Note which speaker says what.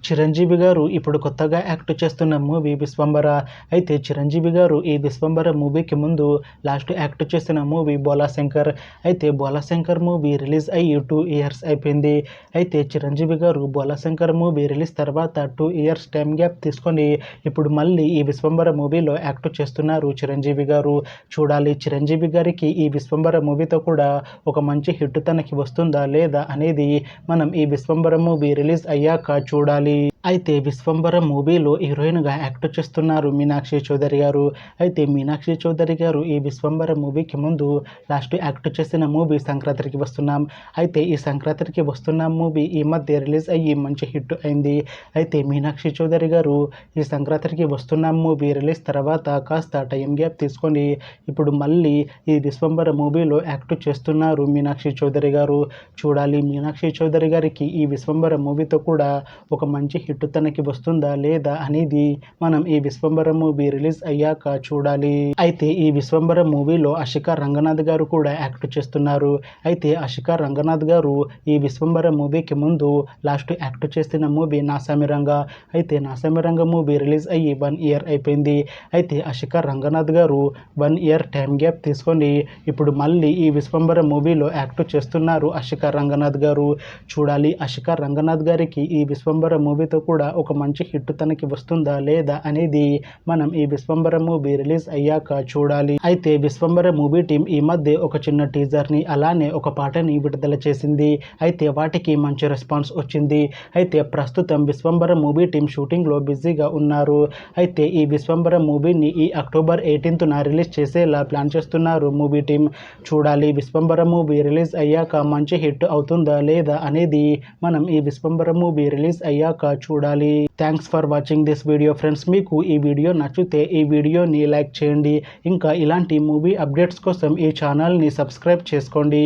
Speaker 1: చిరంజీవి గారు ఇప్పుడు కొత్తగా యాక్ట్ చేస్తున్న మూవీ విశ్వంబర. అయితే చిరంజీవి గారు ఈ విశ్వంబర మూవీకి ముందు లాస్ట్ యాక్ట్ చేసిన మూవీ బోలాశంకర్. అయితే బోలాశంకర్ మూవీ రిలీజ్ అయ్యి 2 ఇయర్స్ అయిపోయింది. అయితే చిరంజీవి గారు బోలాశంకర్ మూవీ రిలీజ్ తర్వాత 2 ఇయర్స్ టైం గ్యాప్ తీసుకొని ఇప్పుడు మళ్ళీ ఈ విశ్వంబర మూవీలో యాక్ట్ చేస్తున్నారు చిరంజీవి గారు. చూడాలి చిరంజీవి గారికి ఈ విశ్వంబర మూవీతో కూడా ఒక మంచి హిట్ తనకి వస్తుందా లేదా అనేది మనం ఈ విశ్వంబర మూవీ రిలీజ్ అయ్యాక చూడాలి. అయితే విశ్వంబర మూవీలో హీరోయిన్గా యాక్ట్ చేస్తున్నారు మీనాక్షి చౌదరి గారు. అయితే మీనాక్షి చౌదరి గారు ఈ విశ్వంబర మూవీకి ముందు లాస్ట్ యాక్ట్ చేసిన మూవీ సంక్రాంతికి వస్తున్నాం. అయితే ఈ సంక్రాంతికి వస్తున్నాం మూవీ ఈ మధ్య రిలీజ్ అయ్యి మంచి హిట్ అయింది. అయితే మీనాక్షి చౌదరి గారు ఈ సంక్రాంతికి వస్తున్నాం మూవీ రిలీజ్ తర్వాత కాస్త టైం గ్యాప్ తీసుకొని ఇప్పుడు మళ్ళీ ఈ విశ్వంబర మూవీలో యాక్ట్ చేస్తున్నారు మీనాక్షి చౌదరి గారు. చూడాలి మీనాక్షి చౌదరి గారికి ఈ విశ్వంబర మూవీతో కూడా ఒక మంచి హిట్ తనకి వస్తుందా లేదా అనేది మనం ఈ విశ్వంబర మూవీ రిలీజ్ అయ్యాక చూడాలి. అయితే ఈ విశ్వంబర మూవీలో అషికా రంగనాథ్ గారు కూడా యాక్ట్ చేస్తున్నారు. అయితే అషికా రంగనాథ్ గారు ఈ విశ్వంబర మూవీకి ముందు లాస్ట్ యాక్ట్ చేసిన మూవీ నాసామిరంగ. అయితే నాసామిరంగ మూవీ రిలీజ్ అయ్యి 1 ఇయర్ అయిపోయింది. అయితే అషికా రంగనాథ్ గారు 1 ఇయర్ టైం గ్యాప్ తీసుకొని ఇప్పుడు మళ్ళీ ఈ విశ్వంబర మూవీలో యాక్ట్ చేస్తున్నారు అషికా రంగనాథ్ గారు. చూడాలి అషికా రంగనాథ్ గారికి ఈ విశ్వంబర మూవీతో కూడా ఒక మంచి హిట్ తనకి వస్తుందా లేదా అనేది మనం ఈ విశ్వంబర మూవీ రిలీజ్ అయ్యాక చూడాలి. అయితే విశ్వంబర మూవీ టీం ఈ మధ్య ఒక చిన్న టీజర్ని అలానే ఒక పాటని విడుదల చేసింది. అయితే వాటికి మంచి రెస్పాన్స్ వచ్చింది. అయితే ప్రస్తుతం విశ్వంబర మూవీ టీం షూటింగ్లో బిజీగా ఉన్నారు. అయితే ఈ విశ్వంబర మూవీని ఈ అక్టోబర్ 18న రిలీజ్ చేసేలా ప్లాన్ చేస్తున్నారు మూవీ టీం. చూడాలి విశ్వంబర మూవీ రిలీజ్ అయ్యాక మంచి హిట్ అవుతుందా లేదా అనేది మనం ఈ విశ్వంబర మూవీ రిలీజ్ అయ్యాక చూడాలి. Thanks for watching this video friends. మీకు ఈ వీడియో నచ్చితే ఈ వీడియోని లైక్ చేయండి. ఇంకా ఇలాంటి మూవీ అప్డేట్స్ కోసం ఈ ఛానల్ని సబ్స్క్రైబ్ చేసుకోండి.